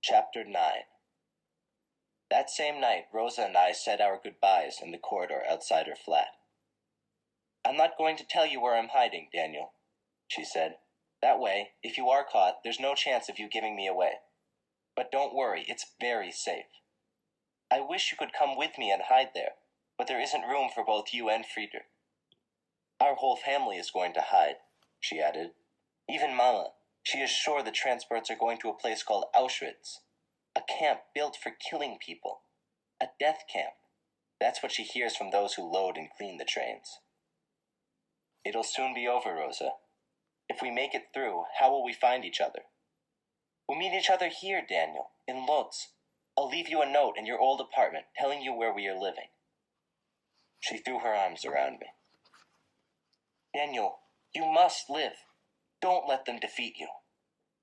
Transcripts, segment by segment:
Chapter 9. That same night, Rosa and I said our goodbyes in the corridor outside her flat. "I'm not going to tell you where I'm hiding, Daniel," she said. "That way, if you are caught, there's no chance of you giving me away. But don't worry, it's very safe. I wish you could come with me and hide there, but there isn't room for both you and Friedrich. Our whole family is going to hide," she added. "Even Mama. She is sure the transports are going to a place called Auschwitz, a camp built for killing people. A death camp. That's what she hears from those who load and clean the trains." "It'll soon be over, Rosa. If we make it through, how will we find each other?" "We'll meet each other here, Daniel, in Lodz. I'll leave you a note in your old apartment telling you where we are living." She threw her arms around me. "Daniel, you must live. Don't let them defeat you.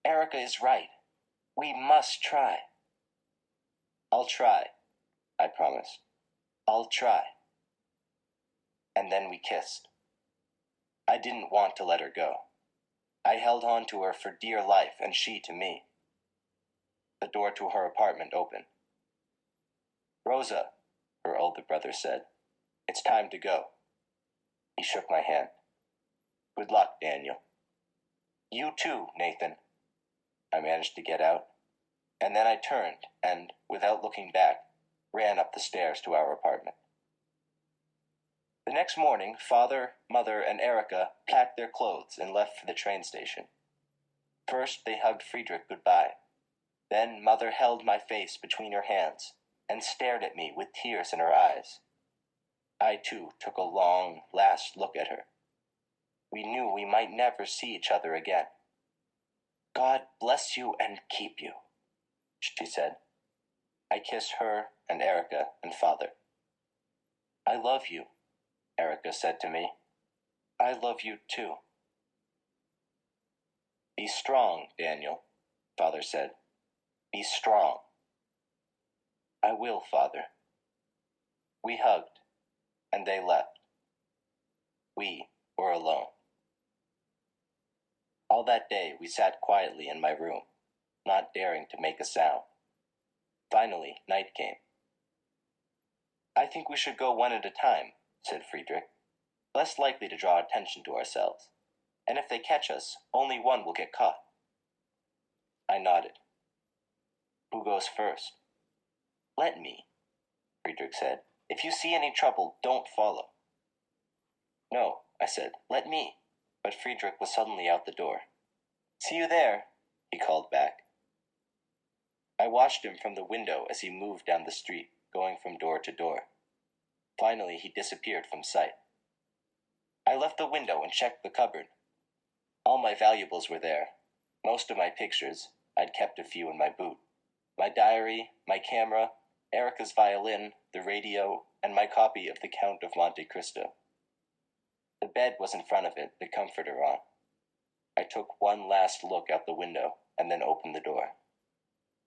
Erica is right. We must try." "I'll try," I promised. "I'll try." And then we kissed. I didn't want to let her go. I held on to her for dear life, and she to me. The door to her apartment opened. "Rosa," her older brother said, "it's time to go." He shook my hand. "Good luck, Daniel." "You too, Nathan." I managed to get out, and then I turned and, without looking back, ran up the stairs to our apartment. The next morning, Father, Mother, and Erica packed their clothes and left for the train station. First, they hugged Friedrich goodbye. Then Mother held my face between her hands and stared at me with tears in her eyes. I, too, took a long, last look at her. We knew we might never see each other again. "God bless you and keep you," she said. I kissed her and Erica and Father. "I love you," Erica said to me. "I love you too." "Be strong, Daniel," Father said. "Be strong." "I will, Father." We hugged, and they left. We were alone. All that day we sat quietly in my room, not daring to make a sound. Finally, night came. "I think we should go one at a time," said Friedrich. "Less likely to draw attention to ourselves. And if they catch us, only one will get caught." I nodded. "Who goes first?" "Let me," Friedrich said. "If you see any trouble, don't follow." "No," I said. "Let me." But Friedrich was suddenly out the door. "See you there," he called back. I watched him from the window as he moved down the street, going from door to door. Finally, he disappeared from sight. I left the window and checked the cupboard. All my valuables were there. Most of my pictures. I'd kept a few in my boot. My diary, my camera, Erica's violin, the radio, and my copy of The Count of Monte Cristo. The bed was in front of it, the comforter on. I took one last look out the window and then opened the door.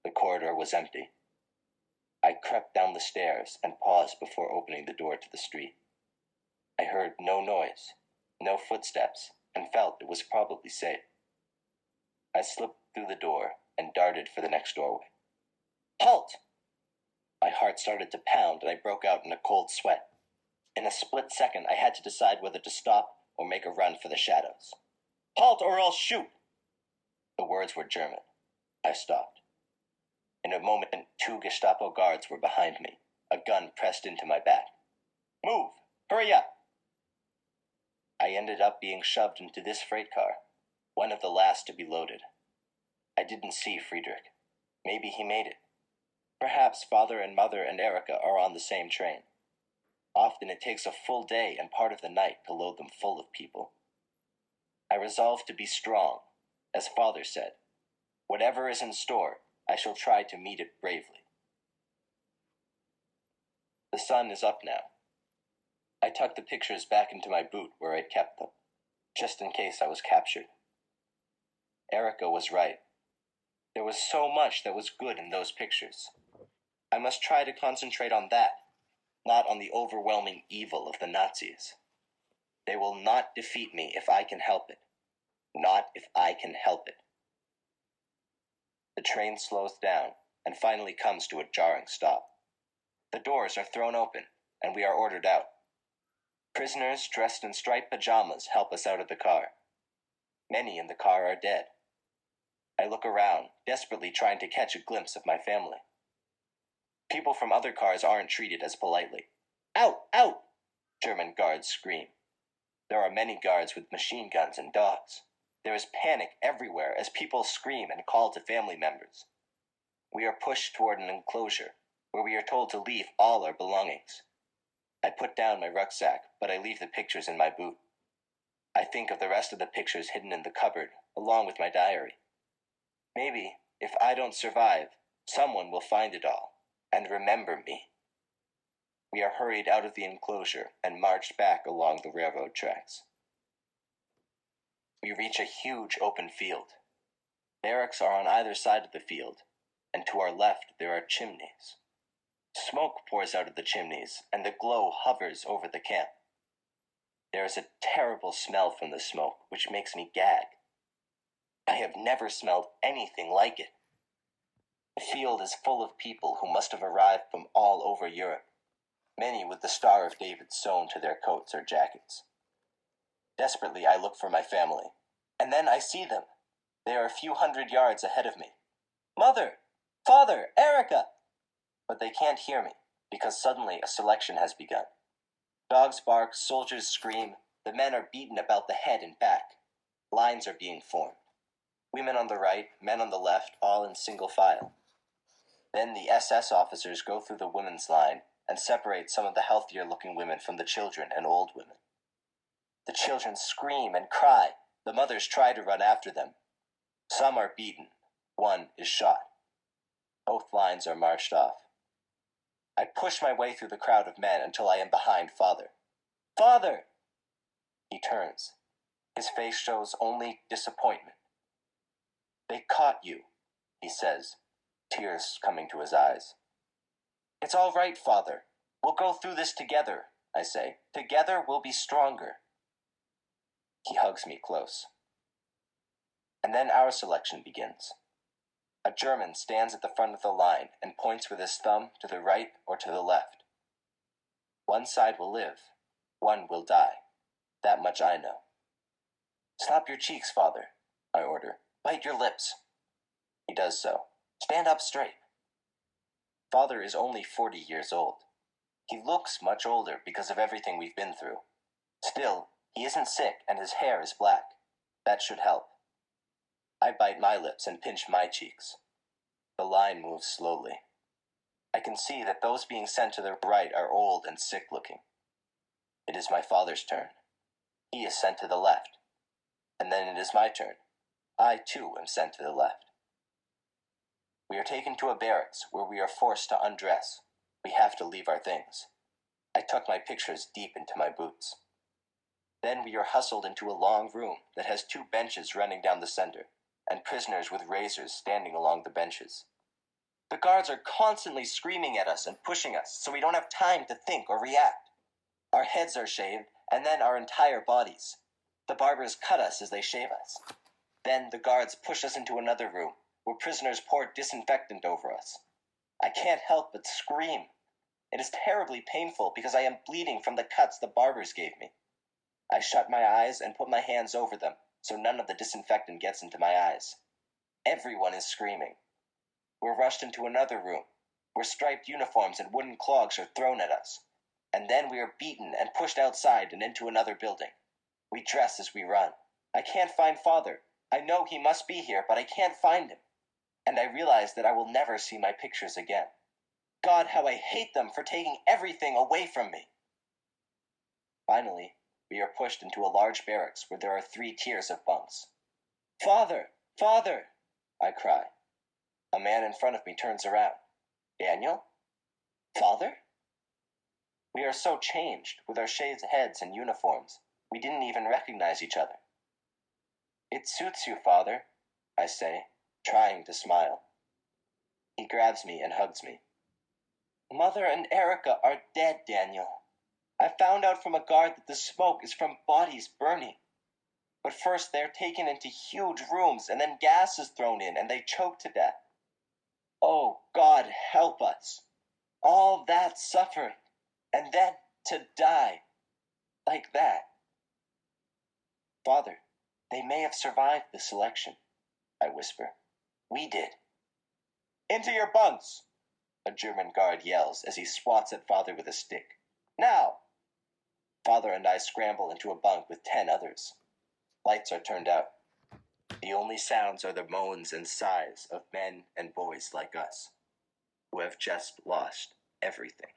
The corridor was empty. I crept down the stairs and paused before opening the door to the street. I heard no noise, no footsteps, and felt it was probably safe. I slipped through the door and darted for the next doorway. "Halt!" My heart started to pound and I broke out in a cold sweat. In a split second, I had to decide whether to stop or make a run for the shadows. "Halt or I'll shoot!" The words were German. I stopped. In a moment, 2 Gestapo guards were behind me, a gun pressed into my back. "Move! Hurry up!" I ended up being shoved into this freight car, one of the last to be loaded. I didn't see Friedrich. Maybe he made it. Perhaps Father and Mother and Erica are on the same train. Often it takes a full day and part of the night to load them full of people. I resolved to be strong, as Father said. Whatever is in store, I shall try to meet it bravely. The sun is up now. I tucked the pictures back into my boot where I'd kept them, just in case I was captured. Erica was right. There was so much that was good in those pictures. I must try to concentrate on that, not on the overwhelming evil of the Nazis. They will not defeat me if I can help it. Not if I can help it. The train slows down, and finally comes to a jarring stop. The doors are thrown open, and we are ordered out. Prisoners dressed in striped pajamas help us out of the car. Many in the car are dead. I look around, desperately trying to catch a glimpse of my family. People from other cars aren't treated as politely. Out! Out! German guards scream. There are many guards with machine guns and dogs. There is panic everywhere as people scream and call to family members. We are pushed toward an enclosure, where we are told to leave all our belongings. I put down my rucksack, but I leave the pictures in my boot. I think of the rest of the pictures hidden in the cupboard, along with my diary. Maybe, if I don't survive, someone will find it all, and remember me. We are hurried out of the enclosure and marched back along the railroad tracks. We reach a huge open field. Barracks are on either side of the field, and to our left there are chimneys. Smoke pours out of the chimneys, and the glow hovers over the camp. There is a terrible smell from the smoke, which makes me gag. I have never smelled anything like it. The field is full of people who must have arrived from all over Europe, many with the Star of David sewn to their coats or jackets. Desperately, I look for my family, and then I see them. They are a few hundred yards ahead of me. Mother! Father! Erica! But they can't hear me, because suddenly a selection has begun. Dogs bark, soldiers scream, the men are beaten about the head and back. Lines are being formed. Women on the right, men on the left, all in single file. Then the SS officers go through the women's line and separate some of the healthier-looking women from the children and old women. The children scream and cry. The mothers try to run after them. Some are beaten. One is shot. Both lines are marched off. I push my way through the crowd of men until I am behind Father. Father! He turns. His face shows only disappointment. They caught you, he says, tears coming to his eyes. It's all right, Father. We'll go through this together, I say. Together we'll be stronger. He hugs me close. And then our selection begins. A German stands at the front of the line and points with his thumb to the right or to the left. One side will live, one will die. That much I know. Stop your cheeks, Father, I order. Bite your lips. He does so. Stand up straight. Father is only 40 years old. He looks much older because of everything we've been through. Still, he isn't sick and his hair is black. That should help. I bite my lips and pinch my cheeks. The line moves slowly. I can see that those being sent to the right are old and sick-looking. It is my father's turn. He is sent to the left. And then it is my turn. I, too, am sent to the left. We are taken to a barracks where we are forced to undress. We have to leave our things. I tuck my pictures deep into my boots. Then we are hustled into a long room that has 2 benches running down the center, and prisoners with razors standing along the benches. The guards are constantly screaming at us and pushing us, so we don't have time to think or react. Our heads are shaved, and then our entire bodies. The barbers cut us as they shave us. Then the guards push us into another room, where prisoners pour disinfectant over us. I can't help but scream. It is terribly painful because I am bleeding from the cuts the barbers gave me. I shut my eyes and put my hands over them, so none of the disinfectant gets into my eyes. Everyone is screaming. We're rushed into another room, where striped uniforms and wooden clogs are thrown at us. And then we are beaten and pushed outside and into another building. We dress as we run. I can't find Father. I know he must be here, but I can't find him. And I realize that I will never see my pictures again. God, how I hate them for taking everything away from me. Finally, we are pushed into a large barracks where there are 3 tiers of bunks. Father! Father! I cry. A man in front of me turns around. Daniel? Father? We are so changed, with our shaved heads and uniforms, we didn't even recognize each other. It suits you, Father, I say, trying to smile. He grabs me and hugs me. Mother and Erica are dead, Daniel. I found out from a guard that the smoke is from bodies burning. But first they're taken into huge rooms and then gas is thrown in and they choke to death. Oh, God help us. All that suffering, and then to die like that. Father, they may have survived the selection, I whisper. We did. Into your bunks, a German guard yells as he swats at Father with a stick. Now! Father and I scramble into a bunk with 10 others. Lights are turned out. The only sounds are the moans and sighs of men and boys like us, who have just lost everything.